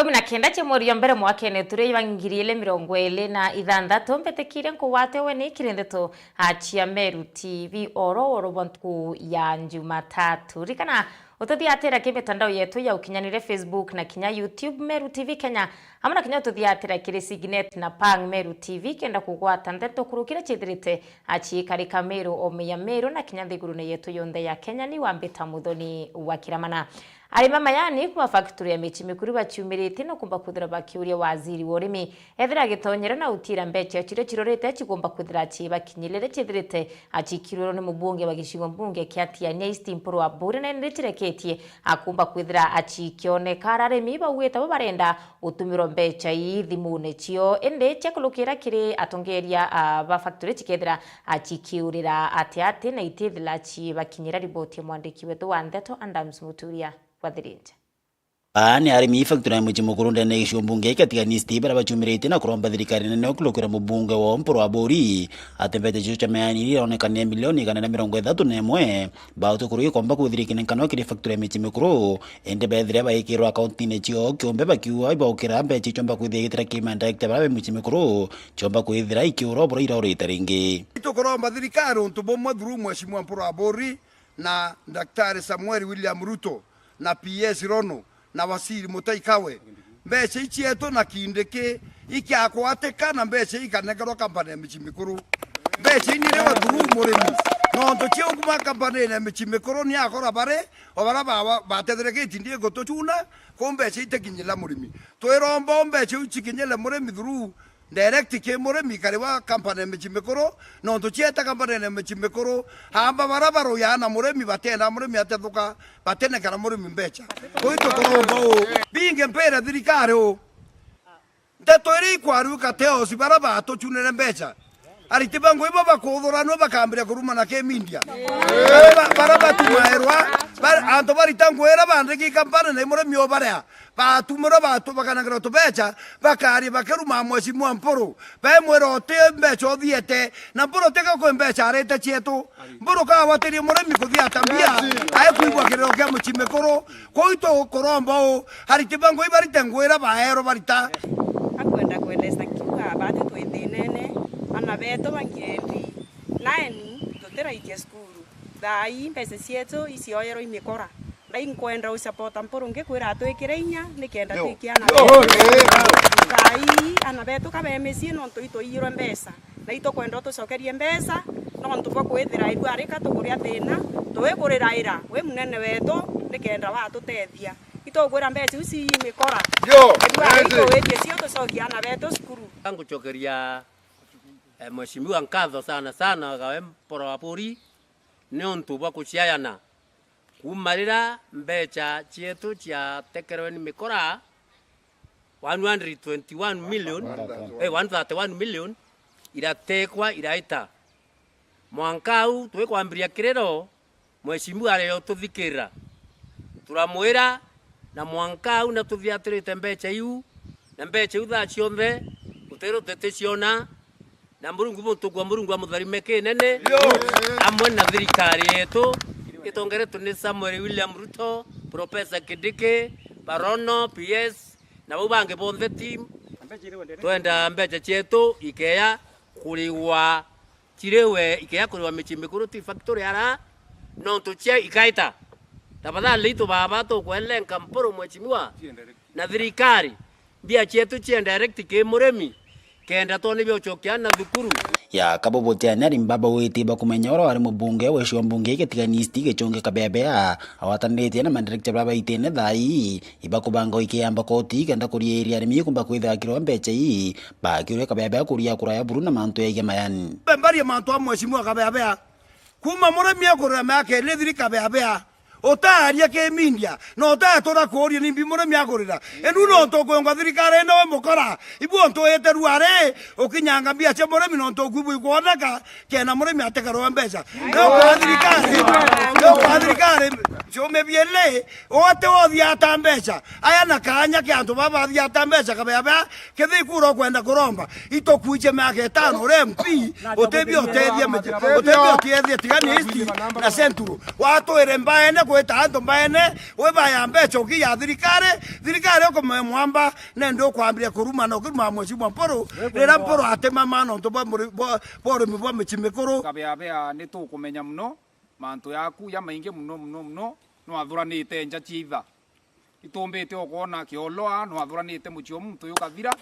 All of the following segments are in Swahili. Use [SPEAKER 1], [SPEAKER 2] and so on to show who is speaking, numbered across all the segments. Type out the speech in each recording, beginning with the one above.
[SPEAKER 1] 19 cha mweri mbere mwakene turi ibangiriele 26 mbetekire nkuwate we ni kirindeto achia Meru TV oro bontu ya Jumatatu rikana utothiatira kimitandao yetu ya ukinyanire Facebook na kinya YouTube Meru TV Kenya amana kinya utothiatira kiri Signet na Pang Meru TV kenda kugwata ndeto kurukira chithirite achi karika Meru omeya Meru na kinya thigurune yetu yonde ya Kenya ni wambita muthoni wa kiramana arima mayani kuma factory ya michi mikuru bacyumirite no kumba kudira bakiuria waziri worimi ethira gitonyera na utira mbeche chire chirorete chigomba kudira chiba kinyilere chithirite achikiruro ni mubunge bagishigo mbunge kiatia Neist Mpuru wa Bure na ndireketie akumba kudira achikone kararemi baweta barenda utumiro mbeche ithimune chio ende chekulukira kiri atongeria ba factory chikethira achikiurira atiate na itithila chiba kinyira riboti mwandiki wetu wa Ndeto Adams Muturia Wadhirinja.
[SPEAKER 2] Ni arimi factory ya mwichi mukuru ndene isho mbunge katika Neist bara bachumirite na kuromba thirikari nene okulokera mubunge wa Mpuru wa Buri atembete chicho cha mayani iraonekana milioni 131 bauto kuru ikomba kuthirikine kano kiri factory ya mwichi mukuru ende bethire baikirwa account ne chio kiombe bakiwa ibokera mbechi chomba kuthigitira kimanda ekitaba mwichi mukuru chomba kuithira ikiuro bro iraurite ringi
[SPEAKER 3] kuromba thirikari untu bomwe thuru mheshimiwa Mpuru wa Buri na Daktari Samuel William Ruto na PS Rono na Wasiri Mutaikawe mbeche ichieto na kindeke ikiakwateka na mbeche ikanegero kampani ya michi mikuru mbeche inire wa thuru murimi nondo chio kuma kampani ya michi mikuru ni akora bare obara batethereke ndie gotochuna ko mbeche itekinyila murimi twirombo mbeche uchikinyela murimi thuru direct ke murimi kare wa kampani ya michi mikuru nondo chieta kampani ya michi mikuru hamba barabaro yana murimi batenda murimi atethuka batene kana murimi mbecha koito korombo binge mpera thirikari o ndeto iri kwaru kateo sibaraba tochunere mbecha aritibango ibo bakuthura no bakambira kuruma na ke mindia baraba tumaerwa anto baritango era bandiki kampani na murimi obarea batumura batu bakanagira tubecha bakari bakeruma mheshimiwa Mpuru bemwero te mbecho thiete na Mpuru teka ko mbecha arete chietu Mpuru ka watiri murimi kuthia tambia aye kuigwa kirero kya muchimekoro koito korombo haritibango ibarite ngwera baero barita
[SPEAKER 4] akwenda kweleza kiwa baadhi twithinene ana beto bangendi nani totera itia skuru dai pesa sieto isioyero imekora na inkwenda usapota Mpuru ngekwira atwikire inya nikenda twikiana dai ana beto kabemesie no ntoito iro mbesa na ito kwenda tucokerie mbesa no ntubwa kwithira iru arika tukuria thina tuwigurira ira we munene weto nikenda wa tutethia ito gwira mbesa uci imekora iru wetie cio tucokiana beto skuru
[SPEAKER 5] anguchokeria mheshimiwa nkatho sana gawe Mpuru wa Buri ni ntubwa kuciayana kumarira mbecha chietu cha tekerwe ni mikora 121 million 131 million iratekwa iraita mwankau twekwambiria kirero mheshimiwa leo tuthikira turamwira na mwankau na tuthiatirite mbecha iu na mbecha utha cionthe utero teteciona na Murungu amutharimeke nene amwe na thirikari yetu itongeretu ni Samuel William Ruto Professor Kidike Barono PS na ubange bonthe team twenda mbecha chietu ikeya kuriwa chirewe ikeya kuriwa michi mikuru ti factory ara no tuchia ikaita tafadhali itu baba to kwelenka Mpuru mheshimiwa na thirikari bia chietu chie direct ke muremi kenda toni byo chokiana thukuru
[SPEAKER 2] ya kabobote nari mbaba witi bakumenyora wari mubunge wesho mbunge katika Neist gechonge kabebea awatanete na mandirector baba itene thai ibakubango ikiyamba koti kenda kuri area arimi kumba kwitha kiro mbeche yi bakire kabebea kuria kuraya buru na manto ya gemayani
[SPEAKER 3] mbari manto a mheshimiwa kabebea kuma muremi akora make le thiri kabebea otaria ke mindia no tatora koria ni bimore miagorira enu no to kwengwa thirikari no mukora ibu onto eteru are okinyanga bia che more mi no to kubu kwonaka kena more mi atekaro mbesa no kwa thirikari jo mebiele ote othia tambesa aya na kanya ke anto baba thia tambesa kabeba ke thikuro kwenda kuromba ito kuije make tano rempi otebio tethia otebio tiethia tigani histi na centuru watu erembaene gwita andu maene we baya mbeca ukiya thirikari uko mwamba nendo kwambia kuruma no kuruma mwecimu mporo rira mporo atema mano to boro mibwa michimikuru
[SPEAKER 6] kabea ni tukumenya muno mantu yaku ya maingi muno no athuranite nja chiitha itumbite okona kioloa no athuranite muchio muntu yukathira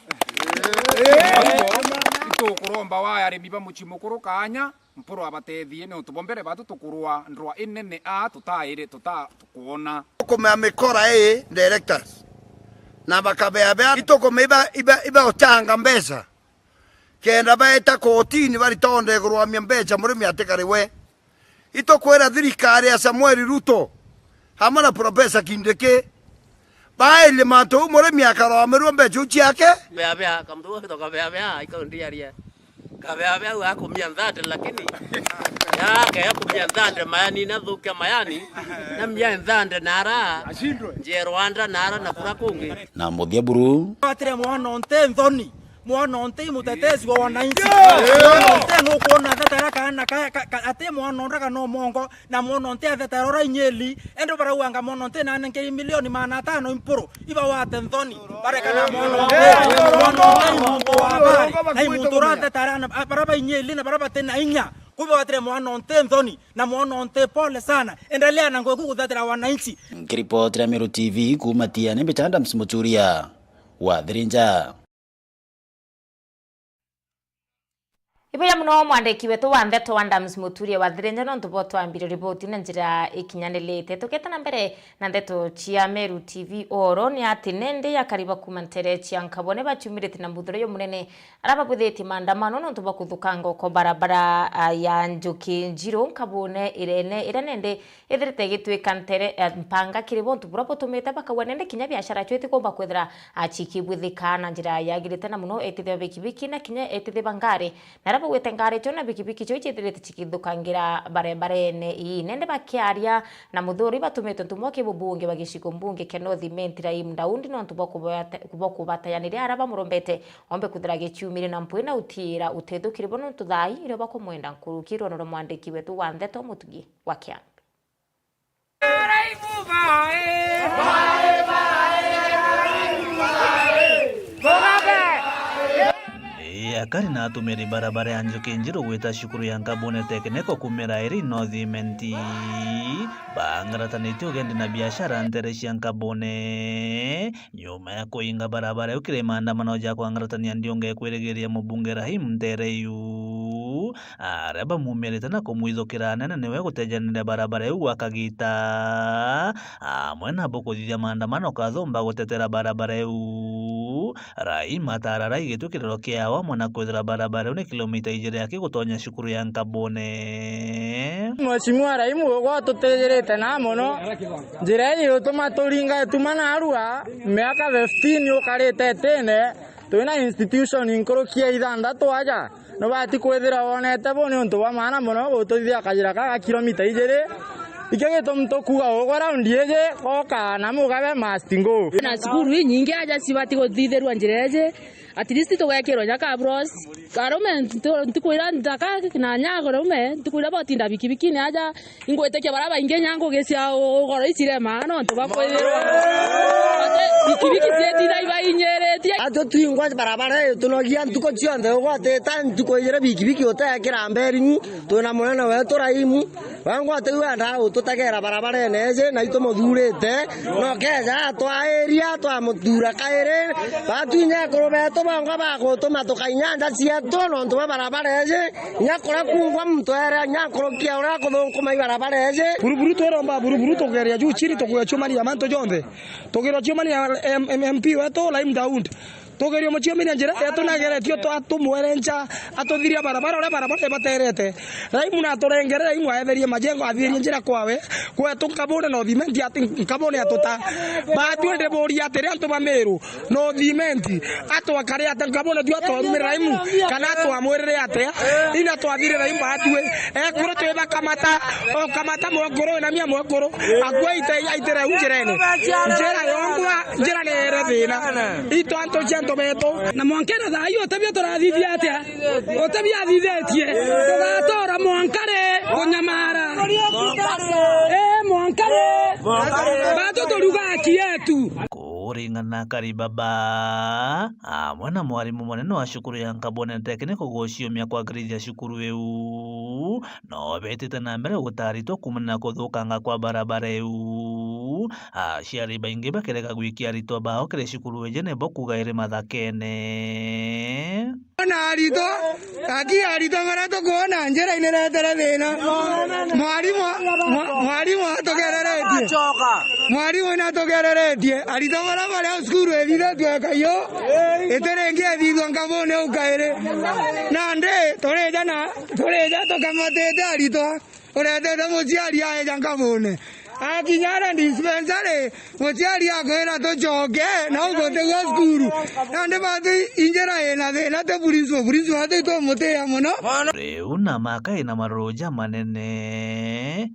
[SPEAKER 6] itukuromba wa arimi ba muchimukuru kanya mporo abatethie ne utubombere batu tukurwa ndwa inene a tutaire tukuona
[SPEAKER 3] kuma mikora directors na bakabea itukuma iba otanga mbesa kenda baita kotini bari tonde kurwamia mbeca murimi atikariwe itokwera thirikari ya Samuel Ruto hamwe na Profesa Kindiki baile mantu murimi akaromerwo mbeca uchiake
[SPEAKER 5] bea kamtu kutoka bea iko ndiaria kabea wa kumia ndande lakini ya kumia ndande mayani na thukia mayani na mia ndande nara je Rwanda nara na kurakungi
[SPEAKER 2] na muthia buru
[SPEAKER 7] atire mwana onte nthoni mwana onte mutetezi wa wananchi onte no kuona tatara kana ate mwana ondaga no mongo na mwana onte atatara inyeli endo bara uanga mwana onte na nenge milioni mana 5 imporo iba wate nthoni bare kana mwana onte na imutura tatara na bara inyeli na bara tena inya kuba atire mwana onte nthoni na mwana onte pole sana endelea na ngoku kuthatira wananchi
[SPEAKER 2] kiripoti ya Meru TV kumatia nembe chanda msimuturia wa Thirinja.
[SPEAKER 1] Ibuya muno mwandiki wetu wa Ndeto wa Adams Muturia wa Thirinja no ntubo twambire ripoti na njira ikinyanelete tuketana mbere na Ndeto cia Meru TV oro ni ati nende ya kariba kumantere cia nkabone bachumirite na muthuro yo munene arababutheti maandamano no ntubo kuthukanga ko barabara ya Njuki Njiro nkabone irene nende ithirite gitwika ntere mpanga kiribo ntubura botumite bakawa nende kinya biashara chweti komba kwethira achiki buthikana njira yagirite na muno etithia bikibiki na kinya etithia bangare na gwetengare chona bikibiki cyo chithirite chikithukangira bare-barene ii nende bakiaria na muthuri batumite ntumo kibubunge bagishiko mbunge Kenothi Mentira imndaundi no ntubo kubatayanire araba murombete ombe kuthira gichumire na mpwe na utira utethukire bono tuthai ire bakomwenda nkurukiro no mwandiki wetu wa Ndeto Mutugi wa Kiambi
[SPEAKER 8] akari na atumiri barabara ya Njuki Njiro gwita shukuru ya nkabone tekeneko kumera eri nothimenti bangaratanite ugendi na biashara ntere cia nkabone nyuma ya kuinga barabara ukire maandamano ja kwangaratania ndionge kwirigiria mubunge Rahim Ntereyu araba mumerete na kumwithukira nene niwe gutejanire barabara yu akagita amwena bukuthithia maandamano kathomba gutetera barabara yu Rahim atarara igitukiriro kiawa mwana kwethera barabara ni kilomita 2 yake gutonya shukuru ya nkabone
[SPEAKER 7] Mheshimiwa Rahim ugo tutejerete na mono njira iyo tumaturinga tumana arua miaka 15 ukarite tene twina institution inkorokia ithandatu aja no bati kwethira wonete bone untu wa maana mono gututhia kajira ka kilomita 2 ikege mtokuga ugo round yeje oka na mugabe mastingo
[SPEAKER 9] na skuru nyingi aja sibati guthitherwa njireje at least tugekirwa nyaka bros karume ntukwira ndaka na nyago rume ntukwira botinda bikibiki ni aja ingwetekia baraba inge nyango gecia ugoro icire mano ntubakwithirwa bikibiki cietira iba inyereti
[SPEAKER 10] ato tuingwa barabara tunogia ntuko cionthe ugwateta ntukwira bikibiki utekira mberi tuna munene wetu Rahim wangwa tuwenda ututagera barabara neje na ito muthurite no keja twaeria twamuthura kaire batunya kurubeto bangwa bagutuma tukainyanda cietu no ntu barabara eje nyakora kungwa mtwere nyakorokia ura kuthukuma barabara eje
[SPEAKER 7] buruburu tweromba buruburu tugeria juu chini tukuyachumania manto jonde tugero chumania MP wetu Rahim Daud tugerio muchimenya njira tunageretio atumwerenja atuthiria barabara ore barabara baterete Rahim na turengere Rahim aetherie majengo athirie njira kwawe kwetu nkabone no thimenti ati nkabone atuta batwende bori atire antu bameru no thimenti atwakare ati nkabone tu atorumire Rahim kana atwamwirire ate ina twathire Rahim batwe ekuro twe bakamata o kamata mwongoro na mia mwongoro akwaite aitere unjirene njira yongwa njira nere thina ito anto beto na mwankere tha iyo tabia turathithia atia utabia thithitie tugatora mwankare kunyamara mwankare bato toruga haki yetu
[SPEAKER 8] kuringana Karibaba amwe na mwarimu munene wa cukuru ya Nkabone Technical guciumia kwagirithia cukuru iu no betite na mbere gutaritwo kumana kuthukanga kwa barabara iu aciari baingi bakirega gwikia aritwa bao kire cukuru ije nebo kuga iri mathakene
[SPEAKER 7] na arito ngara to kuona njera ineretera thina mwarimu atogereretie mwarimu natogereretie arito ngara bari cukuru ethire twekayo eterengia thithwa Nkabone ukaire nande toreja tokamatete arito uretete muciari aeja Nkabone akinyara dispensary muciari akwira tucoke na ugotegwa cukuru nande bati injera ena thina te buricu bati tumutia muno
[SPEAKER 8] riu na maka ina maroja manene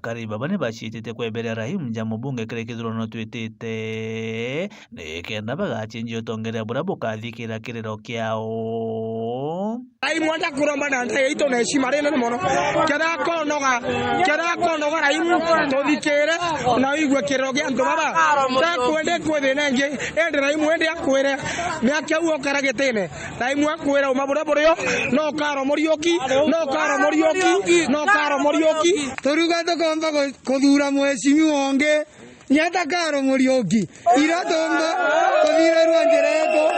[SPEAKER 8] Karibaba ni bacitite kweberera himja mubunge kire kithurano twitite nikenda bagachinjio tongerea bura bukathikira kiriro kiao
[SPEAKER 7] ai mwanda kuromba na ntai ito na heshima rene mono kera konoga raimu tothikire na igwe kiriro gia antu baba ta kwende kwethina ngi ende raimu ende akwire miakia uo karagitene raimu akwira umabura buryo no karo morioki toruga tokomba kuthura mweshimi wonge nyata karo morioki ira tomba kuthira rwanjereto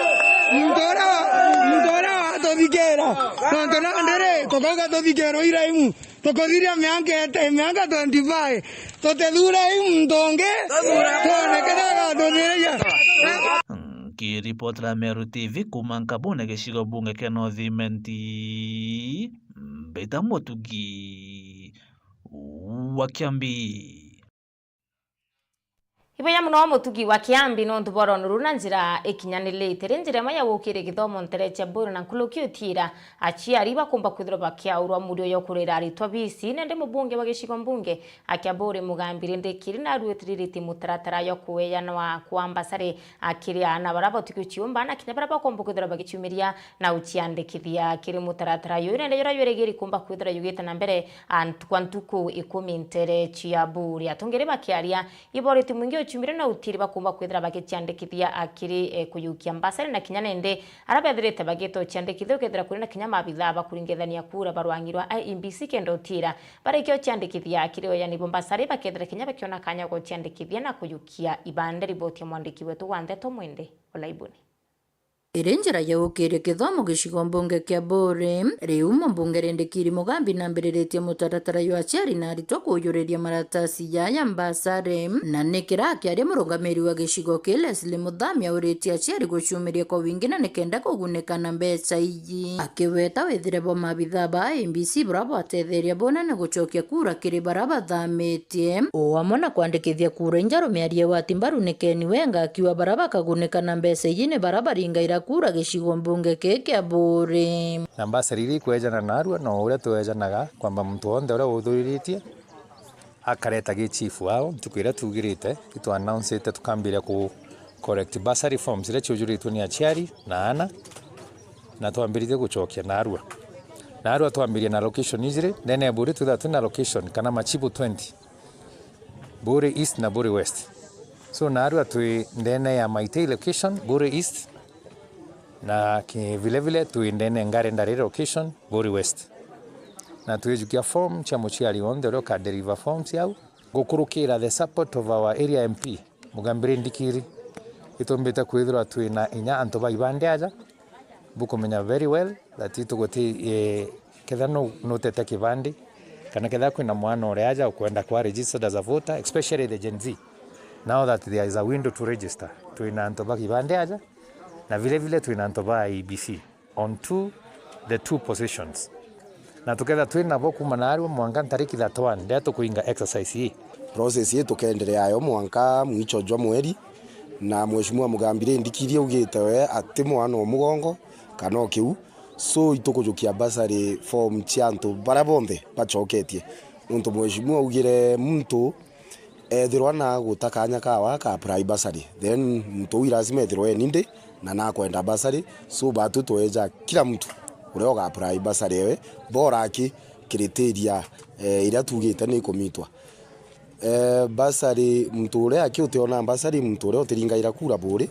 [SPEAKER 7] mtora tothikera tontona ndere tokoga tothikero iraimu tokothiria mianga 25 totethura imtonge tonekenaga tonereja
[SPEAKER 8] kiripoti la Meru TV kuma Nkabone gicigo bunge kia North Imenti Mbita Mutugi wa Kiambi
[SPEAKER 1] Iboya muno Mutugi wa Kiambi no ntuboro nuruna njira ikinyanilite renjira maya wukire githomo nterecha buru na nkulukio tira aciari bakumba kwithira bakiaurwa murio yo kurera aritwa bisi nende mubunge wa gicigo mbunge akiabure mugambire ndekiri na ruetiriti mutaratara yo kueyanwa kuambasare akiri ana barabo tikuchiumba na kinya barabo kumba kwithira bagichumiria na uciandikithia kiri mutaratara yo nende yora yoregeri kumba kwithira yugita na mbere kwantuku 10 nterechi ya buri atongere bakiaria iboriti mwingi chumire na utiri bakumba kwithira bagicyandikithia akiri kuyukia mbasare na kinya nende arabethirite bagito cyandikithio kethira kuri na kinya mabitha bakuringethania kura barwangirwa IEBC kendo utira barikyo cyandikithia akiri oya ni bombasare bakethira kinya bakiona kanya go cyandikithia na kuyukia ibande riboti mwandiki wetu wa Ndeto Mwende Olaibuni
[SPEAKER 11] Irenjera ya ukire kithomo gicigo mbunge kia Buri riu mbunge rendekiri mugambi na mbiriretie mutaratara yo aciari na aritwa kuyureria maratasi ya mbasare na nikira kiaria murungamiri wa gicigo kia Leslie Muthamia uritie aciari gucumiria kwa wingi na nikenda kuguneka na mbeca iji akiweta wethire bo mabitha ba IEBC bravo atetheria bonene gucokia kura kiri baraba thamitie o amona kwandikithia kura injaro miarie wa timbaru nikeni wenga akiwa baraba kaguneka na mbeca iji ni baraba ringaira kura gicigo mbunge kia Buri
[SPEAKER 12] ambassador iri kwejana narua no uria twejanaga kwamba mtu onde uria uthuriritie akareta gi chief wao tukwira tugirite itu announce ite tukambiria ku correct bursary forms ile chujuritwe ni aciari na ana na twambiritie gucokia narua twambiria na location izire nene Buri tuthatu na location kana machibu 20 Buri East na Buri West so narua twi ndene ya Maitei location Buri East na vile tuindene ngare ndari location Buri West na tuejukia form cha muciari onde ro ka deliver forms yau gukurukira the support of our area MP Mugambire Ndikiri itombeta kwithira twina inya antu baibande aja bukomenya very well that itugoti ketha no tete kibandi kana ketha kwina mwana ore aja kwenda kwa registered as a voter especially the Gen Z now that there is a window to register twina antu baibande aja na vile twina ntoba IEBC on the two positions na tuketha twina bo kumanarwo mwanka tariki 31 ndio tukuinga exercise hii
[SPEAKER 13] process yetu kaendelea ayo mwanka mwicho jwa mweri na Mheshimiwa Mugambire Ndikiri ugite we ati mwana omugongo kana okiu so itukujukia basari form chianto barabonde bachoketie nuntu Mheshimiwa ugire muntu ethirwa na gutakanya kawa ka apply basari then mtu lazima ethirwe ninde na kwenda basari so batu tweja kila mtu uria ga apply basari we bora ki criteria ira tugite ni komitwa basari mtu uria akiuteona basari mtu uria utiringaira kura bure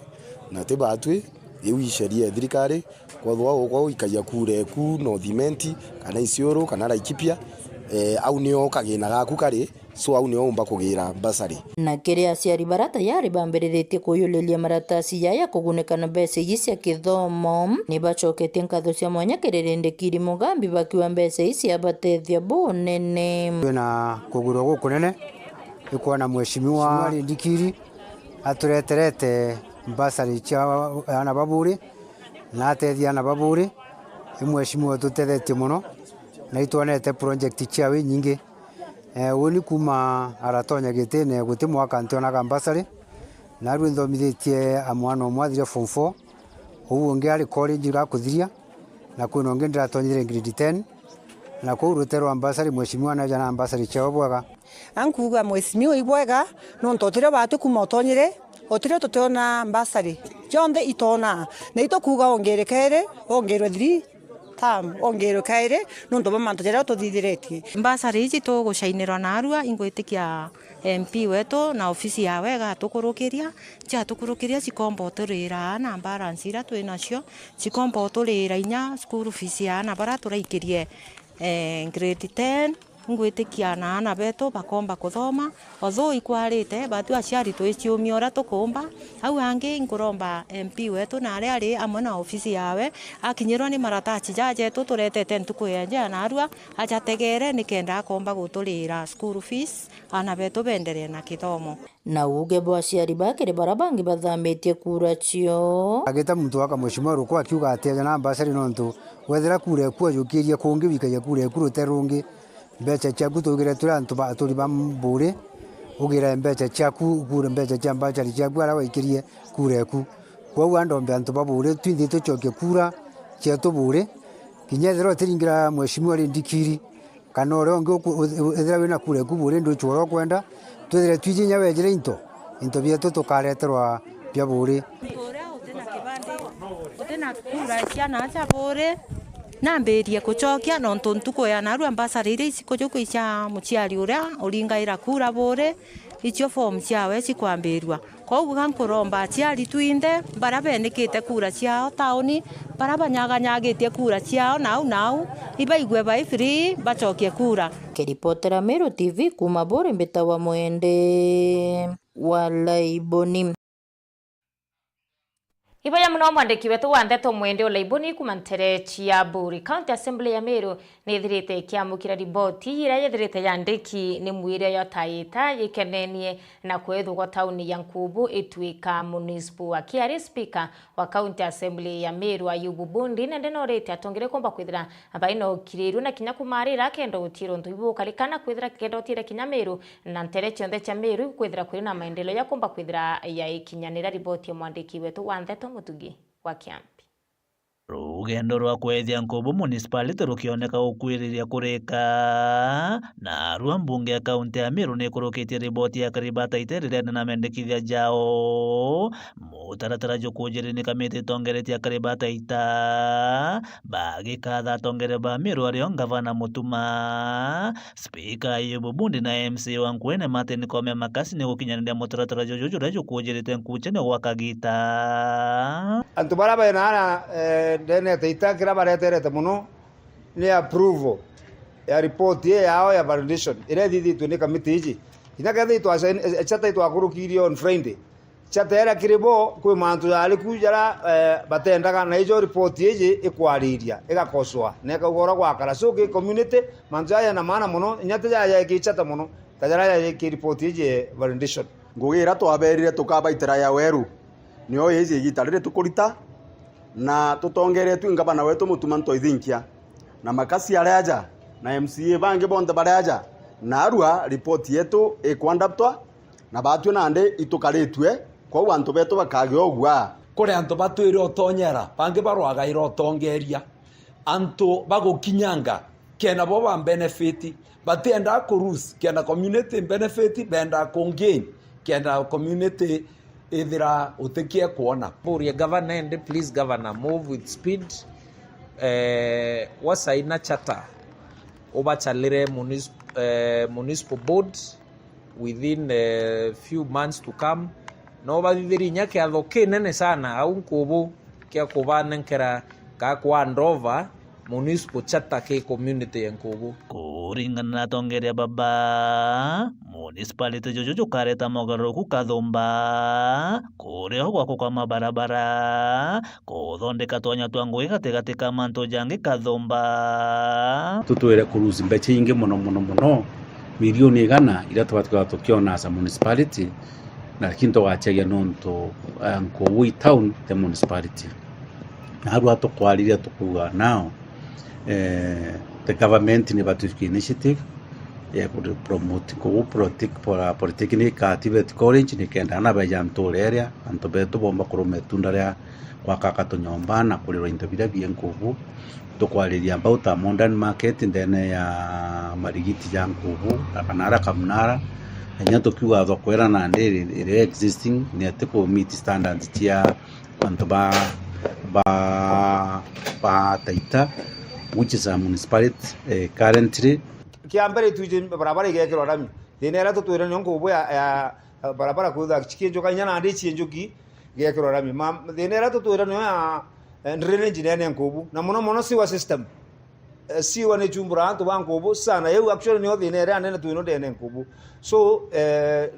[SPEAKER 13] na te batwi iu isheria thirikari kwathwa kwa ikaia kure ku no thimenti kana isioro kana Laikipia au nio kagina gaku kari so au nio umba kugira basari
[SPEAKER 11] na kire aciari bara tayari bambiriretie kuyulilia maratasi yaya kugunekana mbeca cia kithomo ni bacoketie nkatho cia mwanya kirerendekiri Mugambi bakiwa mbeca ici abatethia bunene
[SPEAKER 14] na kugurwa gukunene ikuona mheshimiwa Ndikiri atureterete basari cia ana baburi na atethia ana baburi mheshimiwa tutethetie muno na itwanete project cia wi nyingi woni kuma aratonya gitene guti mwaka ntonaga basari na rwe ndomithitie amwana mwathire form 4 ubu ngi ari college ga kuthiria na kuno ngi ndiratonyire grade 10 na ku rutero basari mheshimiwa na jana basari cia bwaga
[SPEAKER 15] ankuga mheshimiwa ibwega no ntotire batu kuma otonyire otire tutona basari jonde itona na itokuga ongerekere ongerwe 3 tam ongero kaire nundu bamanto jara tuthithiretie
[SPEAKER 16] basari ici tugucainirwa na Arua ingwitikia MP wetu na ofisi ya wega tukurukiria cikombo turira na balance ira twinacio cikombo turira inya school fees ya na bara turaikirie grade 10 ngwitikia na ana beto bakomba kuthoma otho ikwarite batu aciari twiciumia ora tukumba au angi nguromba MP wetu na ari amwe na ofisi yawe akinyirwa ni maratachi jaje turetete ntuku yanja na Arua ajategere nikenda akomba gutulira school fees ana beto bendere na kithomo
[SPEAKER 11] na uge bwa aciari bakire barabangi bathametie kura cio
[SPEAKER 14] agita muntu waka mheshimiwa ruko akiuga ateja na basari nontu wethera kura ku ajukiria kungi wikaia kura ku ruterungi mbeca ciaku tugire turi bambure ugira mbeca ciaku kure mbeca cia basari ciaku ara waikirie kura ku kwa andombe antu babure twindi tucoke kura cia tubure kinyethero tiringira mheshimiwa Ndikiri kana ore onge ethera wina kura ku bure ndo choro kwenda twethire twijinya wejire into bietu tukareterwa bia bure
[SPEAKER 16] utena kura cia na cha bure nambirie kucokia no ntuntuko ya Arua basari ire icikujuku icia muciari uria uringaira kura bure icio form ciawe cikwambirwa koguo gankuromba aciari twinde bara benikite kura ciao tauni bara banyaganyagitie kura ciao nau ibaigwe bai free bacokie kura
[SPEAKER 11] kiripotera Meru TV kuma Bore Mbita wa Mwende wa Laiboni
[SPEAKER 1] Iboya muno mwandiki wetu wa Ndeto Mwende o Laiboni kumantere chia Buri County Assembly ya Meru nithirite kiamukira riboti ira yethirite yandiki ni mwire yo taita yikenenie na kwethugwa tauni ya Nkubu itwika municipal wa Kiari Speaker wa County Assembly ya Meru Ayubu Bundi na ndenorete atongere komba kwithira abaino kiriru na kinya kumarira kendo utiro ntuibu kalikana kwithira kendo utire kinya Meru na ntere chonde cha Meru kwithira kwina maendeleo ya komba kwithira ya ikinyanira riboti ya mwandiki wetu wa Ndeto Mutugi wa Kiambi.
[SPEAKER 8] Rugendo rwa kwethia Nkubu municipality rukioneka gukwiriria kurika na Arua mbunge ya kaunti ya Meru ni kurukitie riboti ya karibata iterire na mendekithia jao mutaratara jukujiri ni kamiti tongeretia karibata ita bagi kadha tongere ba Meru ario gavana Mutuma Speaker Ayubu Bundi na MC wa Nkwene Martin Kome Makasi ni gukinyanira mutaratara jujura jukujirite nkuchene gwa kagita
[SPEAKER 17] antu bara bena ndene teita kira bareterete muno ni approval ya report yao ya validation ire thithitwe ni kamiti iji inaka thitwa chata itwa kurukirio on Friday chata era kiribo kwi mantu yali kujara batendaga na ijo report iji ikwariria igakoswa neka ugora gwakara so ki community mantu ya na maana muno nyate ya ki chata muno tajara ya ki report iji validation
[SPEAKER 18] ngugira twaberire tukabaitira ya weru nio yezi gitarire tukurita na tutongeretwe ngabana wetu Mutuma ntoithinkia na makasi areja na MCA bange bonde bareja na Arua report yetu ikwandaptwa na batwe nande itukaritwe kwa antu betu bakage ogwa
[SPEAKER 19] kore antu batwire otonyera bange barwaga irotongeria antu bagukinyanga kena bo ba benefit batenda kurus kena community benefit benda kongain kena community ithira utekie kuona
[SPEAKER 20] Buria governor and please governor move with speed wasaina chata obachalire municipal board within a few months to come no bathithirinya kiatho kinene sana au nkubu kia kubanenkera ka kwa Ndova municipal chata ke community yankubu
[SPEAKER 8] kuringana na tongeria baba municipality jojo kareta mogaruku kathumba kuria gwako kwa mabarabara kuthondeka twanya twangui gatigati ka manto jangi kathumba
[SPEAKER 21] tutwire kuruzi mbeche ingi muno milioni igana ira twatuka tukiona as a municipality na kinto wachagia nonto Nkubu town the municipality naru atokwariria tukuga now the government ni batuki initiative ya promote ko polytechnic activity college ni kenda na bajantore area anto betu bomba kurume tundarea kwa kakato nyomba na kuliro intobira bia Nkubu tukwariria about a modern market ndene ya marigiti ya Nkubu akanara kamnara enya tukiuga thokwera na ndiri existing ni atiko meet standards tia anto ba Taita, which is a municipality currently.
[SPEAKER 17] Kiambere tuje barabara igekero rami. Denera to twere Nkubu ya barabara kuza chikenjo kanyana ndi chienjoki igekero rami. Denera to twere ya drainage nene Nkubu. Na mono siwa system. Siwa ne chumbura to Nkubu sana. Eu actually ni denera nene tuino dene Nkubu. So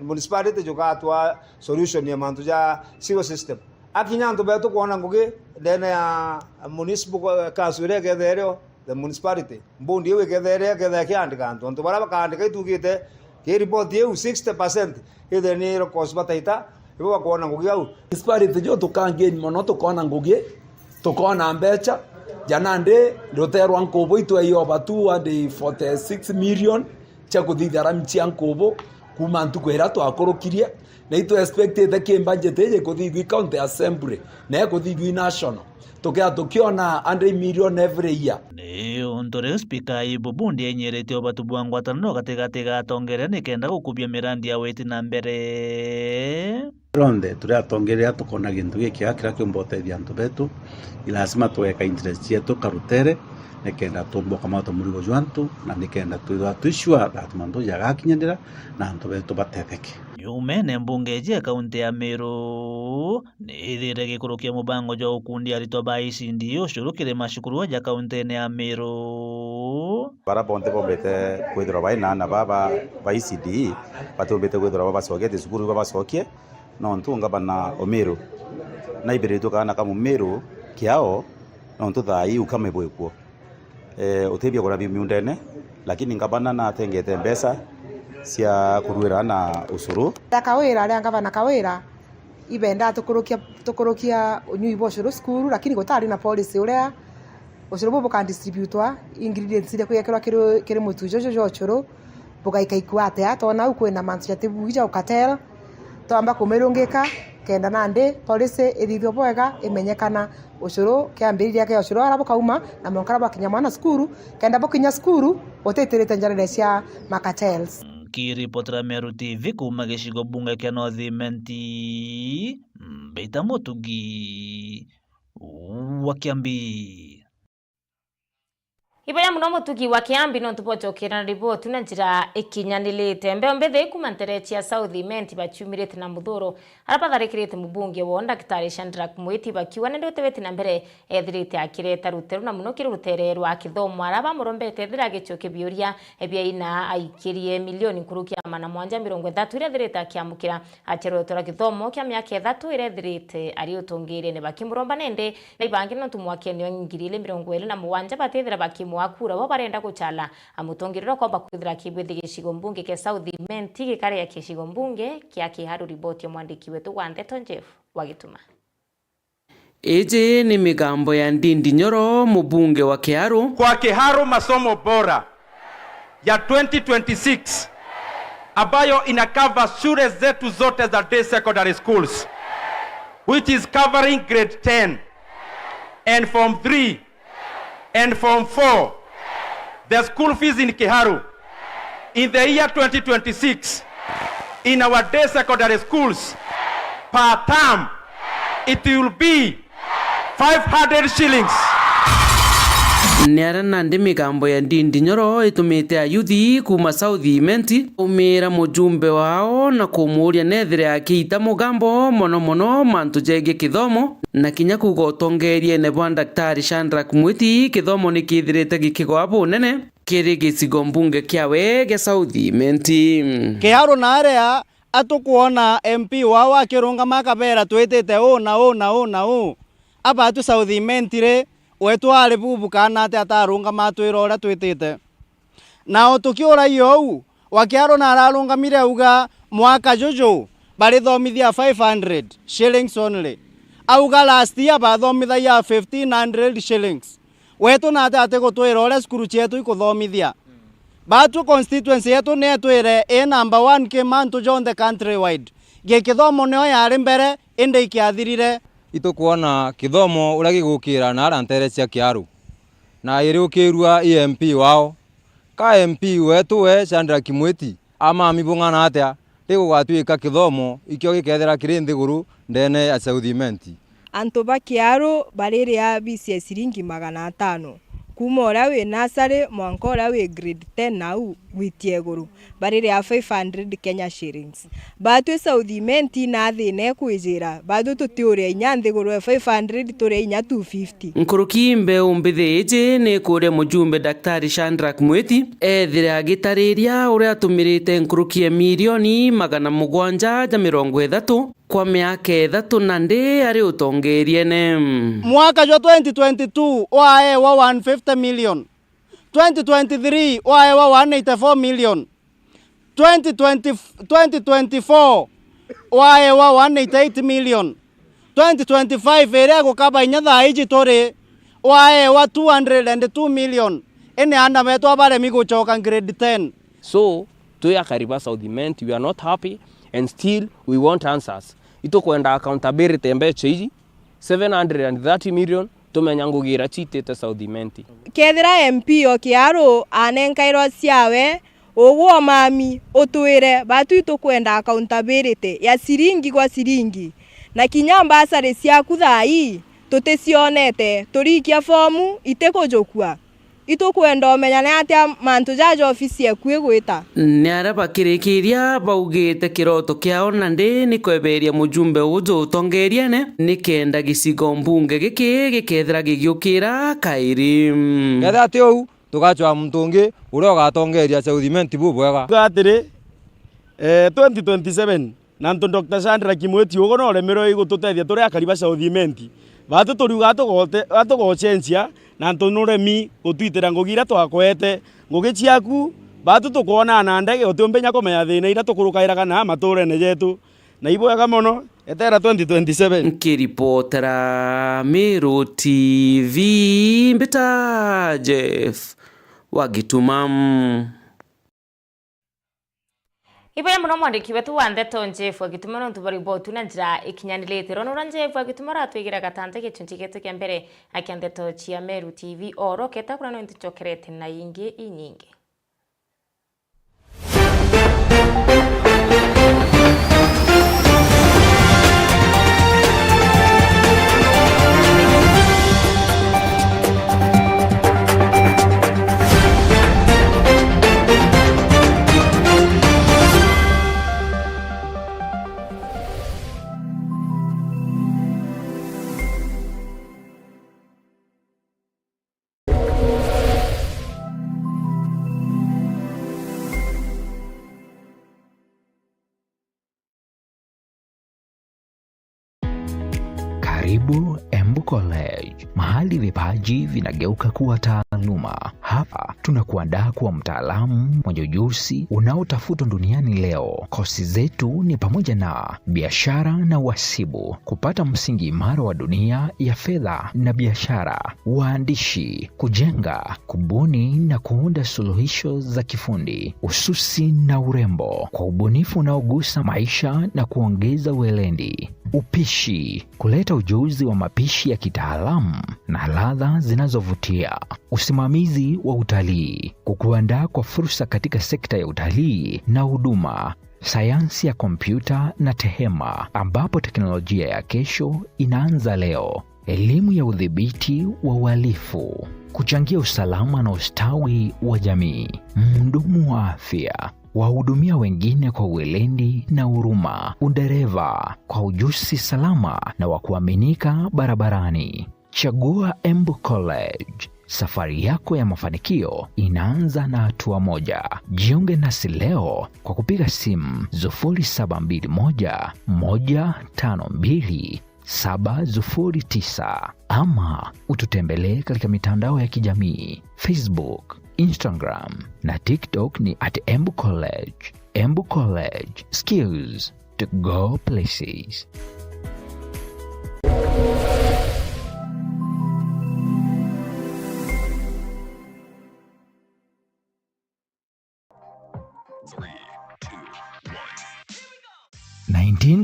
[SPEAKER 17] municipality joka atwa solution ya mantuja siwa system. Akinyanto beto kuona nguge dene ya municipal council ke dereo the municipality mbondi we ke dereo ke da kyandika anto to bara bakandika itugite ke report ye 60% ide ni rokosba taita ibo kuona nguge au
[SPEAKER 19] municipality jo tukangeni mono tukona nguge tukona mbecha janande ndoterwa Nkubu itwe yo batu ade 46 million cha kuthithara mchi Nkubu kuma ntukwera twakorokirie na ito expected ke budget ye kuthithwi county assembly na kuthithwi national tukiona 100 million every year
[SPEAKER 8] ni ontore speaker ibubundi enyerete obatu bwangwatano gatigati gatongere nikenda gukubia mirandi ya weti na mbere
[SPEAKER 21] ronde turiatongerea tukona gintu giki akira kimbotethia antu betu ilasima tuweka interest yetu karutere nikenda tumboka mato murigo jwantu na nikenda tuishwa atmandu yagakinyendera na antu betu batetheke
[SPEAKER 8] yume ne mbunge je kaunti ya Meru ni ithire gikurukia mubango jo ukundi arito baisi ndio shurukire mashukuru ja kaunti ya Meru
[SPEAKER 22] bara bonte bombete kwithira baina na baba baisi di batombete kwithira baba soke sukuru baba soke no ntunga bana Omeru na ibiritu kana kama Meru kiao no ntuthai ukame bwekuo utebia kora miundene lakini ngabana na tengete mbesa cia kuruira na usuru
[SPEAKER 15] Kawira aria ngavana Kawira ibenda tukurukia unyui boshuru skuru lakini gutari na policy uria ushuru bo kan distributwa ingredients ile kuyekera kiri mutujo jojo bugaikaikwa ate atona ukwena mantu yatebuja ukatera twamba kumerungika kenda nande policy ithithio bwega imenyekana ushuru kiambiriria ke ushuru arabo kauma na monkara bakinya mwana skuru kenda bokinya skuru oteterete njarere cia makatels
[SPEAKER 8] kiripotera Meru TV kuma gicigo bunge kia Northimenti Mbeita Mutugi wa Kiambi
[SPEAKER 1] Ibaya muno mutugi wa Kiambi no tupocokera riboti na njira ikinyanilite mbethe kumanterechia Southimenti bachumirite na muthuro arapa tharikirite mubunge wa Daktari Shadrack Mwiti bakiwa nende uteweti na mbere ethirite akireta ruteru na muno kirutere rwa kithomo araba murombete thira gicoke biuria ebia ina aikirie milioni kurukia mana mwanja 30 ire thirite akiamukira acherotora kithomo kia miaka 3 ire thirite ari utongire ne bakimuromba nende na ibangi no tumwakenio ngirile 27 batethira bakimu akura bo barenda kuchala amutongiriro kwamba kwithira kibwithi gicigo mbunge ke Southimenti gikare ya gicigo mbunge kia Kiharu riboti ya mwandiki wetu wa Ndeto Jeff wagituma
[SPEAKER 23] Eje ni migambo ya Ndindi Nyoro mbunge wa Kiharu
[SPEAKER 24] kwa Kiharu masomo bora ya 2026 ambayo inakava shule zetu zote za day secondary schools which is covering grade 10 and form 3 and form 4. The school fees in Kiharu in the year 2026 in our day secondary schools per term it will be 500 shillings.
[SPEAKER 23] Niarana ndi migambo ya Ndindi Nyoro itumite ayuthi kuma South Imenti umira mujumbe wao na kumuria nethire akiita mugambo mono mantu jege kithomo na kinya kugotongerie ne bwa Daktari Shadrack Mwiti kithomo nikithirite gikigwa bunene kiri gicigo mbunge kiawe ge South Imenti
[SPEAKER 3] Kiaro na area atukuona MP wao akirunga makabera twitite na abatu South Imenti re wetu ari bubu kana ate atarunga matwira ora twitite nao tukiora iyo wakiaro na ararunga mire uga mwaka jojo bari thomithia 500 shillings only auga last year bathomithia 1500 shillings wetu na ate gutwira ora skuru chetu ikuthomithia batu constituency yetu netwire number 1 kemantu John the country wide gikithomo neo yari mbere inde ikiathirire
[SPEAKER 4] itukuona kithomo uria gigukira na arantere cia Kiaru na iri ukirua MP wao ka MP wetu we Shadrack Mwiti ama mibungana atia rigugatuika kithomo ikio gikethera kiri nthiguru ndene ya South Imenti
[SPEAKER 5] antu ba Kiaru bariria BCS ciringi 500 kuma ora we nursery mwanka ora we grade 10 nau gwitieguru bariria 500 Kenya shillings batu South Imenti na thine kwijira batu tutiuria inyanthiguru 500 turi inya 250
[SPEAKER 23] nkuruki mbeu mbithiji ni kure mujumbe Daktari Shadrack Mwiti ethire agitariria uria atumirite nkuruki milioni 730 kwa miaka 3 na ndi ari utongerie ne
[SPEAKER 3] mwaka jwa 2022 wae wa 150 million 2023 wae wa 184 million 2024 wae wa 188 million 2025 ere gukaba inyatha iji tore wae wa 202 million ene anda meto abare miguchoka grade 10
[SPEAKER 6] so to akariba South Imenti we are not happy and still we want answers itukwenda accountability mbeche iji 730 million tumenyangugira chitete South Imenti
[SPEAKER 5] kethira MP o Kiaru anenkairwo ciawe uguo mami utwire batu itukwenda accountability ya siringi kwa siringi na kinya mbasari ciaku thai tuticionete turikia fomu itekujukua itukwenda umenyane atia mantu jajo ofisi yaku igwita
[SPEAKER 23] niara bakirikiria baugite kiroto kiao na ndi ni kweberia mujumbe ujo utongeria ne nikenda gicigo mbunge gikethira gigiukira kairi
[SPEAKER 4] getha ati ou tugachwa mtungi uria ugatongeria South Imenti bubwega
[SPEAKER 3] gatiri 2027 na ntu Dr. Shadrack Mwiti ugo no remero igututethia turi akariba South Imenti batu turiuga atugocenjia na ntu nuremi gutwitira ngugira twakwete ngugi ciaku batu tukuona na ndege utiumbenya kumenya thina ira tukurukairaga na maturene jetu na ibwega muno etera 2027
[SPEAKER 23] kiripotera Meru TV mbita Jeff Wagitumam
[SPEAKER 1] Ibe muno mwandiki wetu wa Ndeto Jeff Wagitumam no tubaribotu na njira ikinyanilete rono Jeff Wagitumam ratwigira gatante gicunci gitu kia mbere akia Ndeto cia Meru TV oro keta kuna no ntichokerete na ingi inyingi
[SPEAKER 25] Karibu Embu College, mahali vipaji vinageuka kuwa taaluma. Hapa tunakuandaa kuwa mtaalamu mwenye ujuzi unaotafutwa duniani leo. Kozi zetu ni pamoja na biashara na uhasibu, kupata msingi imara wa dunia ya fedha na biashara, uandishi, kujenga, kubuni na kuunda suluhisho za kifundi, ususi na urembo kwa ubunifu unaogusa maisha na kuongeza weledi. Upishi, kuleta ujuzi wa mapishi ya kitaalamu na ladha zinazovutia. Usimamizi wa utalii, kukuandaa kwa fursa katika sekta ya utalii na huduma. Sayansi ya kompyuta na tehema, ambapo teknolojia ya kesho inaanza leo. elimu ya udhibiti wa uhalifu, kuchangia usalama na ustawi wa jamii, mhudumu wa afya, wahudumia wengine kwa weledi na huruma, udereva kwa ujuzi salama na wa kuaminika barabarani. Chagua Embu College. Safari yako ya mafanikio inaanza na hatua moja. Jiunge nasi leo kwa kupiga simu 0721 152 709 ama ututembelee katika mitandao ya kijamii Facebook, Instagram na TikTok ni @Embu College. Embu College, skills to go places.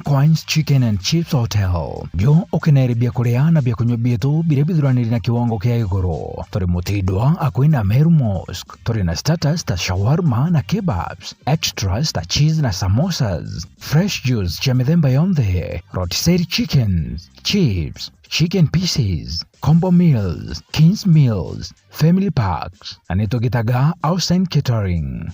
[SPEAKER 25] Queens Chicken and Chips Hotel. Jo okeneribia kureana bia kunywa bietu bire bidhuraniri na kiwango kia igoro. Tori mutidwa akwina Meru Mosque. Tori na starters ta shawarma na kebabs. Extras ta cheese na samosas. Fresh juice cha mithemba yonthe. Rotisserie chickens, chips, chicken pieces, combo meals, kings meals, family packs. Anitogitaga outside catering.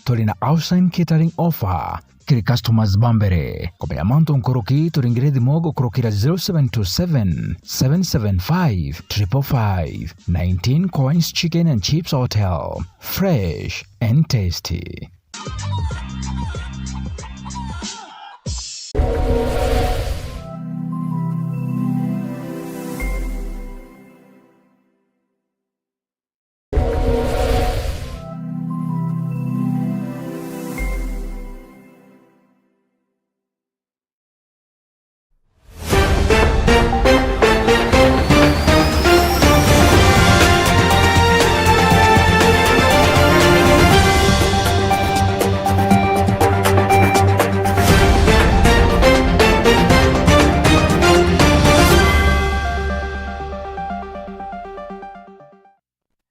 [SPEAKER 25] Tori na outside catering offer. Kiri customers bambere. Kopea manto nkoroki turingire dimogo krokira 0727 775 555. 19 Coins Chicken and Chips Hotel. Fresh and tasty.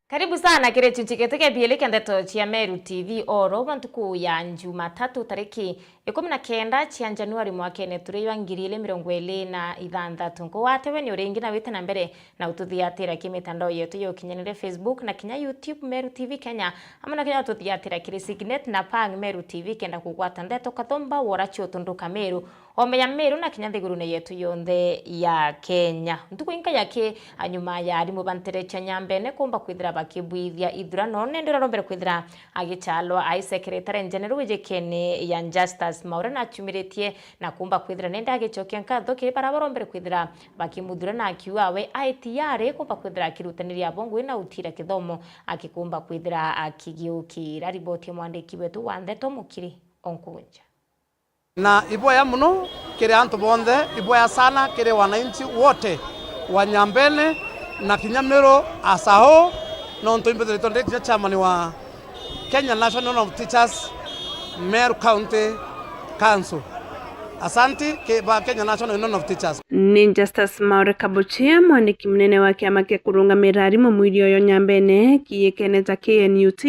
[SPEAKER 1] Karibu sana kire chunchiketeke biele kendeto chia Meru TV oro bantuku ya Jumatatu tariki 19 chia Januari mwakene turiwa ngiriele 2026 ngo watewe ni urengi na wite na mbere na ututhiatira kimitandao yetu yo kinyanire Facebook na kinya YouTube Meru TV Kenya amana kinya ututhiatira kire Signet na Pang Meru TV kenda kugwata ndeto kathomba wora chio tunduka Meru omeya Meru na kinya thigurune yetu yonthe ya Kenya ntuku inka yake anyuma ya arimu bantere cha Nyambene kumba kwithira bakibwithia ithurano nendera rombere kwithira agichalwa ai secretary general wejekene ya Justus Maura na chumiritie na kumba kwithira nenda agichokia nkatho kiri barabarombere kwithira bakimuthura na akiwawe aitiare kumba kwithira kirutaniria bongo na utira kithomo akikumba kwithira akigiukira riboti mwandiki wetu wa Ndeto Mukiri Onkunja
[SPEAKER 2] na iboya muno kire antu bonthe iboya sana kire wananchi wote wa Nyambene na Kinyamero asaho no ntoimbethe tonde chairman wa Kenya National of Teachers Meru County Council. Asanti kwa Kenya National Union of Teachers.
[SPEAKER 7] Ni Justus Maura Kabuchia mwandiki mnene wa kiama kia kurungamira arimu mwiri oyo Nyambene kiyekeneta KNUT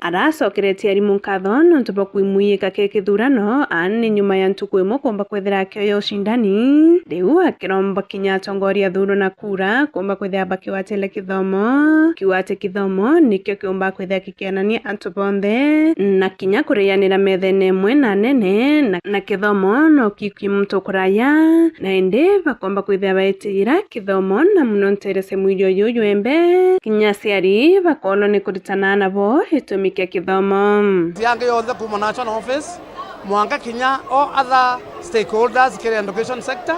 [SPEAKER 7] aracokeretie arimu nkatho nontubo kwimuyika ke kithurano ani nyuma ya ntuku imwe kumba kwithira kioyo ucindani riu akiromba kinya atongoria thuro na kura kumba kwithira bakiwatele kithomo kiwate kithomo nikio kiumba kwithira kikianania antu bonthe na kinya kurianira methene imwe na nene na kithomo no kikimutokoraya na ende bakomba kwithira baitira kithomo na muno nterese mwiri oyo yembe kinya ciari bakolo ni kuritana nabo hitumike kithomo
[SPEAKER 2] yange yonthe kuma national office mwanga kinya o other stakeholders kire education sector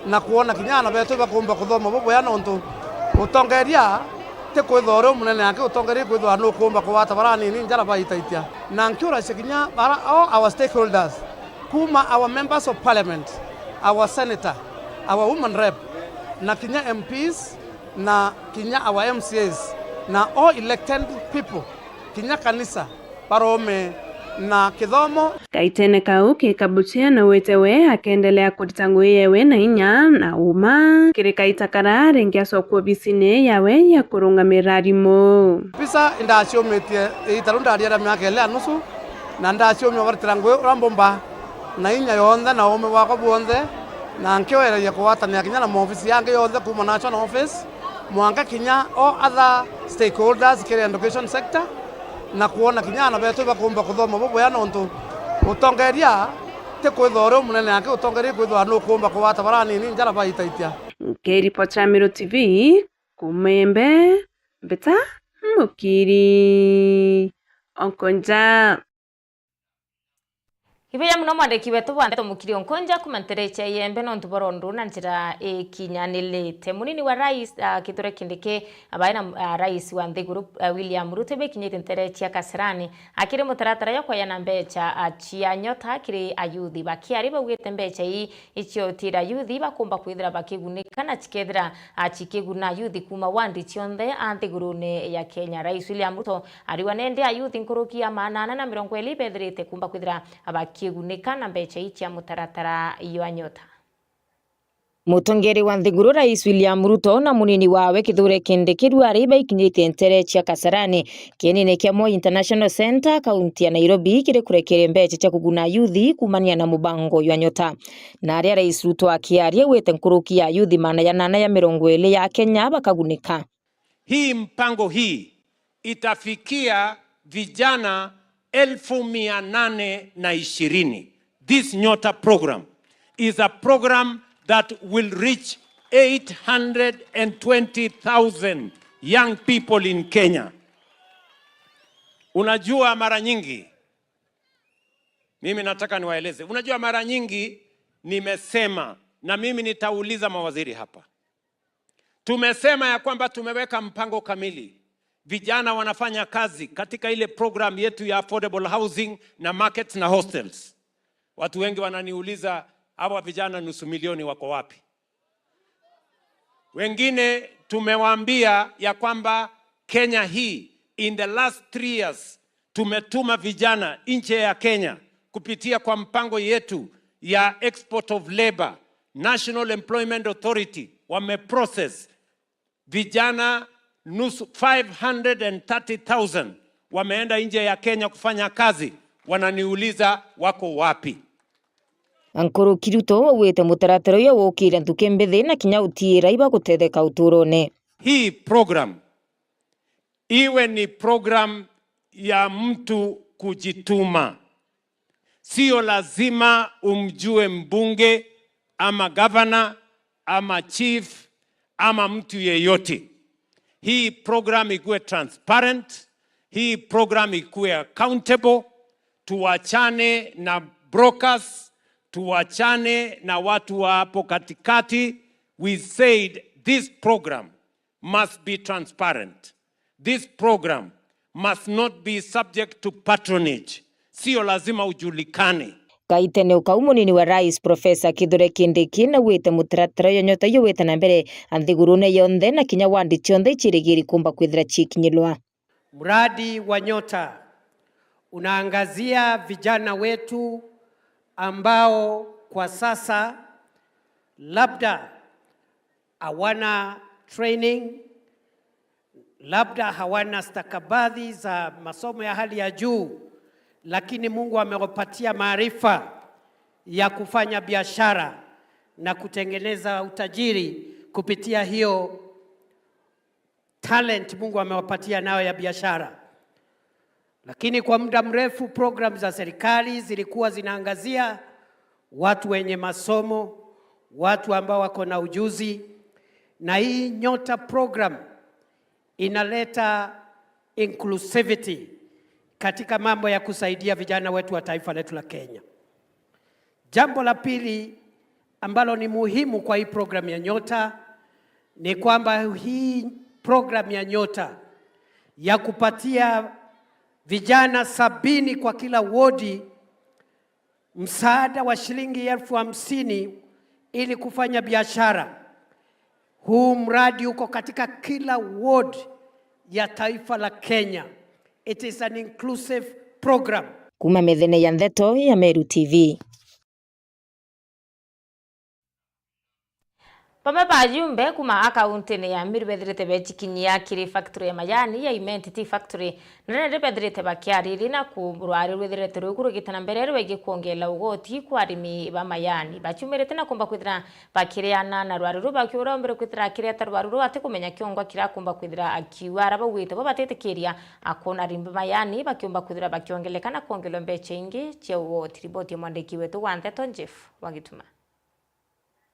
[SPEAKER 2] na kuona kinya na betu bakomba kuthoma bobo ya nontu utongeria te kwithoro munene yake utongeria kwithwa no kumba kuwata barani ni njara baitaitia na nkiura kinya all our stakeholders kuma our members of parliament, our senator, our women rep, na kinya MPs, na kinya our MCAs, na all elected people, kinya kanisa, parome, na kithomo.
[SPEAKER 7] Kaitene kau Kabuchia na wetewe akaendelea kutitanguia yewe na inya na uma kirika itakara rengia sokwo bisine yawe ya kurungamira arimu.
[SPEAKER 2] Pisa indaciometie itarunda ariara miaka ile nusu na ndaciomio bartirangwe rambomba na inya yonthe na ume wako buonthe na nkioereria kuwatania kinya na maofisi yange yothe kuma national office mwanka kinya o other stakeholders kiri education sector na kuona kinya na betu bakumba kuthoma boboya nontu utongeria te kwithora munene yake utongeria kwithora no kumba kuwata barani ni njara baitaitia.
[SPEAKER 7] Ripoti ya Meru TV kumembe mbeta mukiri onkonja
[SPEAKER 1] Hibeya muno mwandiki wetu bwande mukiri onkonja kumanterecha yembe no ntuborondu na njira kinyanilite munini wa rais Kithure Kindiki abaina rais wa Nthiguru William Ruto bekinyite nterecha Kasarani akiri mutaratara yo kwaya nambecha achia nyota akiri ayuthi bakiari bagwite mbecha icio tira yuthi bakumba kwithira bakigunika na chikethira achikiguna yuthi kuma wandi chionde Nthiguru ne ya Kenya. Rais William Ruto ariwa nende ayuthi nkuruki ya 820 bethirite kumba kwithira kigunika na mbecha icia mutaratara iyo nyota. Mutongeri wa Nthiguru Rais William Ruto na munini wawe Kithure Kindiki rwari baikinyite nterecha Kasarani kinene kia Moi International Center kaunti ya Nairobi kire kurekere mbecha cha kuguna yuthi kumania na mubango ya nyota. Na aria Rais Ruto akiaria wete nkuruki ya yuthi mana ya 820 ya Kenya bakagunika.
[SPEAKER 9] Hii mpango hii itafikia vijana 820. This Nyota program is a program that will reach 820,000 young people in Kenya. Unajua mara nyingi, mimi nataka niwaeleze, unajua mara nyingi nimesema na mimi nitauliza mawaziri hapa. Tumesema ya kwamba tumeweka mpango kamili. Vijana wanafanya kazi katika ile program yetu ya affordable housing na markets na hostels. Watu wengi wananiuliza hawa vijana 500,000 wako wapi? Wengine tumewaambia ya kwamba Kenya hii in the last 3 years tumetuma vijana nje ya Kenya kupitia kwa mpango yetu ya export of labor. National Employment Authority wameprocess vijana 530,000 wameenda nje ya Kenya kufanya kazi. Wananiuliza wako wapi?
[SPEAKER 1] Ankuru Kiruto wete mutaratara yo wokira ntukembe na kinya utira iba gutetheka uturone.
[SPEAKER 9] Hii program iwe ni program ya mtu kujituma. Sio lazima umjue mbunge ama governor ama chief ama mtu yeyote. Hii program ikuwe transparent, hii program ikuwe accountable, tuachane na brokers, tuachane na watu wa hapo katikati. We said this program must be transparent. This program must not be subject to patronage. Sio lazima ujulikane.
[SPEAKER 1] Kaitene ukaumunini wa rais Profesa Kithure Kindiki na wete mutaratara yo nyota yo wete na mbere Nthiguru ne yonthe na kinya wandi chionde chirigiri kumba kwithira chikinyilwa.
[SPEAKER 10] Mradi wa Nyota unaangazia vijana wetu ambao kwa sasa labda hawana training, labda hawana stakabadhi za masomo ya hali ya juu, lakini Mungu amewapatia maarifa ya kufanya biashara na kutengeneza utajiri kupitia hiyo talent Mungu amewapatia nayo ya biashara. Lakini kwa muda mrefu program za serikali zilikuwa zinaangazia watu wenye masomo, watu ambao wako na ujuzi, na hii Nyota program inaleta inclusivity katika mambo ya kusaidia vijana wetu wa taifa letu la Kenya. Jambo la pili ambalo ni muhimu kwa hii program ya Nyota ni kwamba hii program ya Nyota ya kupatia vijana 70 kwa kila wodi msaada wa shilingi 50,000 ili kufanya biashara. Huu mradi uko katika kila ward ya taifa la Kenya. It is an inclusive program.
[SPEAKER 1] Kuma methene ya Ntheto ya Meru TV. Pame bajumbe kuma akaunti ne ya Meru bethirite bechikinyia kiri factory ya majani ya Imenti Tea Factory nene bethirite bakiariri na kurwari rwethirite rugurugitana mbere rwege kuongela ugoti kwa arimi ba majani bachumirite na kumba kwithira bakiriana na rwari rubakiura mbere kwithira kiria tarwaru ati kumenya kiongo kirakumba kwithira akiwara bawite bo batetikiria akona arimi majani bakiumba kwithira bakiongeleka na kuongelo mbeche ingi cia ugoti. Riboti mwandiki wetu wa Nteto Jeff Wagituma.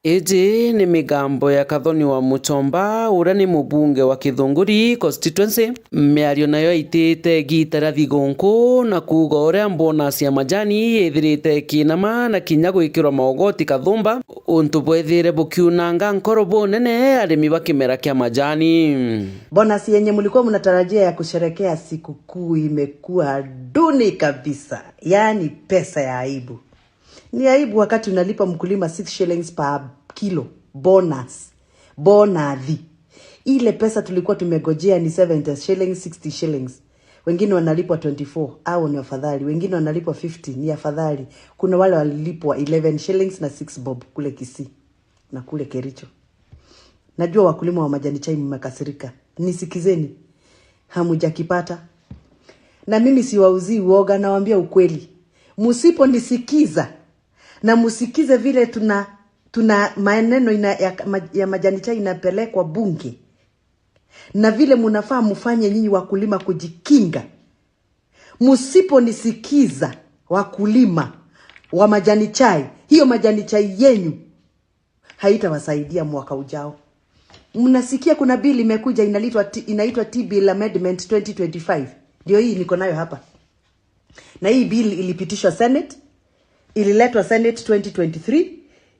[SPEAKER 23] Iji ni migambo ya Kathoni wa Muchomba ura ni mubunge wa Kithunguri constituency. Miario nayo itite gitara thigonku na kuga uria bonus ya majani ithirite kinama na kinya gwikirwa maogoti Kathumba untu bwethire bukiunanga nkorobo nene arimi bakimera kia majani.
[SPEAKER 11] Bonus yenye mlikuwa mnatarajia ya kusherekea sikukuu imekuwa duni kabisa, yani pesa ya aibu. Ni aibu wakati unalipa mkulima 6 shillings per kilo bonus. Bonathi. Ile pesa tulikuwa tumegojea ni 70 shillings, 60 shillings. Wengine wanalipwa 24 au ni afadhali. Wengine wanalipwa 50 ni afadhali. Kuna wale walilipwa 11 shillings na 6 bob kule Kisii na kule Kericho. Najua wakulima wa majani chai mmekasirika. Nisikizeni. Hamujakipata. Na mimi siwauzii uoga, nawaambia ukweli. Musipo nisikiza na musikize vile tuna maneno ya majani chai inapelekwa bunge na vile munafaa mufanye nyinyi wakulima kujikinga. Musipo nisikiza wakulima wa majani chai, hiyo majani chai yenu haitawasaidia mwaka ujao. Mnasikia kuna bili imekuja inaitwa T-Bill Amendment 2025. Ndio hii niko nayo hapa. Na hii bill ilipitishwa Senate, ililetwa Senate 2023,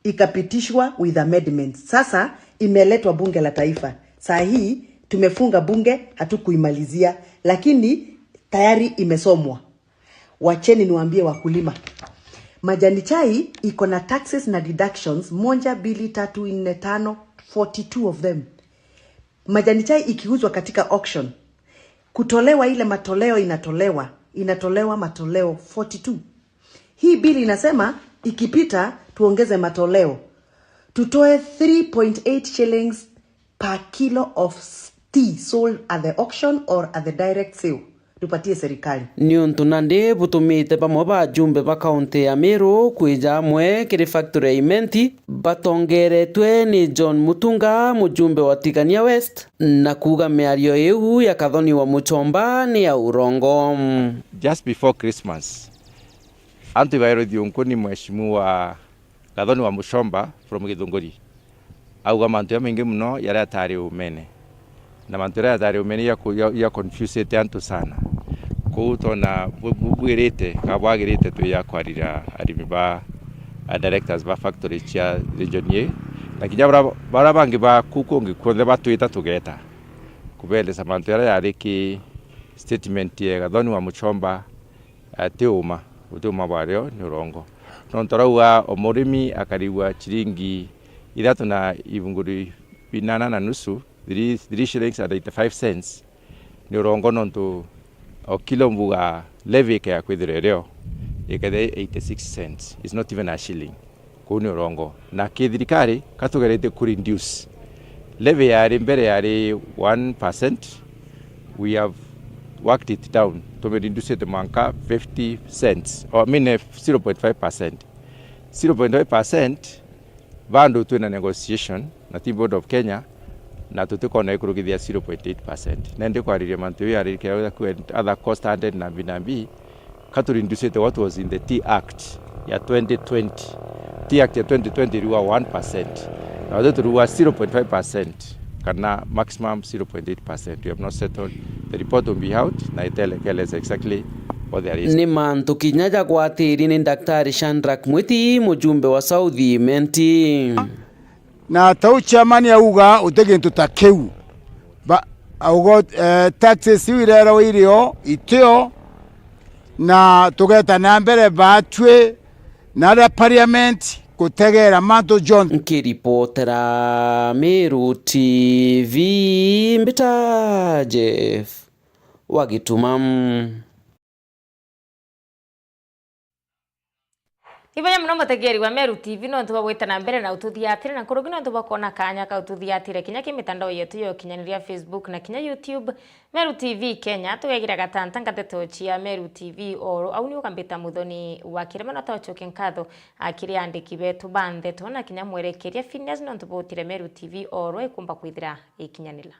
[SPEAKER 11] ikapitishwa with amendments. Sasa imeletwa bunge la taifa. Saa hii tumefunga bunge, hatukuimalizia, lakini tayari imesomwa. Wacheni niwaambie wakulima. Majani chai iko na taxes na deductions 1, 2, 3, 4, 5, 42 of them. Majani chai ikiuzwa katika auction, kutolewa ile matoleo inatolewa matoleo 42. Hii bili inasema ikipita tuongeze matoleo. Tutoe 3.8 shillings per kilo of tea sold at the auction or at the direct sale. Tupatie serikali.
[SPEAKER 23] Niuntu nandi butumite pamwe bajumbe ba kaunti ya Meru kwija amwe kiri factory ya Imenti batongeretwe ni John Mutunga mujumbe wa Tigania West na kuga miario iu ya Kathoni wa Muchomba ni ya urongo.
[SPEAKER 12] Just before Christmas, Antivairo Thiong'u mheshimiwa Kathoni wa Muchomba from Githunguri auga mantu ya mengi muno yari atari umene na mantu ya atari umene ya confuse antu sana kutona bwirite kabwagirite tu ya kwarira arimi ba directors ba factory chia regionie na kinya bara bangi ba kukongi konde batuita tugeta kubeleza mantu yari ki statement ya Kathoni wa Muchomba teuma utuma bario ni urongo nontoraua omurimi akariwa chiringi 3.8 3 shillings and 85 cents ni urongo nonto o kilo mbuga levy ya kwithirereo ikathe 86 cents. It's not even a shilling kuni urongo na kithirikari katugerete ku reduce levy yari mbere yari 1%. We have worked it down to reduce it manka 50 cents or 0.5%. 0.5% bando tuna negotiation na Tea Board of Kenya na tutikona ikurugithia 0.8%. Nende kwa rire mantu yari kia ku other cost added na binambi katu reduce it what was in the Tea Act ya 2020. Tea Act ya 2020 iliwa 1%. Na watu tuliwa 0.5%. Kana maximum 0.8%. We have not settled. The report will be out na itelekeleza exactly what there is.
[SPEAKER 23] Ni mantu kinyaja kwa tiri ni Daktari Shandrak Mwiti mujumbe wa South Imenti.
[SPEAKER 13] Na tau chairman ya uga utegintu takeu ba augo taxes wirera wirio itio na tugeta na mbere batwe na parliament kutegera manto John
[SPEAKER 23] nkiripotera Meru TV mbita Jeff Wagituma.
[SPEAKER 1] Ibaya mno mutegeri wa Meru TV no ntuba gwitana mbere na ututhiatire na kurugi no ntuba kona kanya ka ututhiatire kinya kimitandao yetu yo kinyaniria Facebook na kinya YouTube Meru TV Kenya tugegira gatanta ngateto chia Meru TV oro au ni ukambita muthoni wa kirema no tachoke nkatho akiri andiki betu bande tona kinya mwerekeria Phineas no ntubotire Meru TV oro ikumba kwithira ikinyanila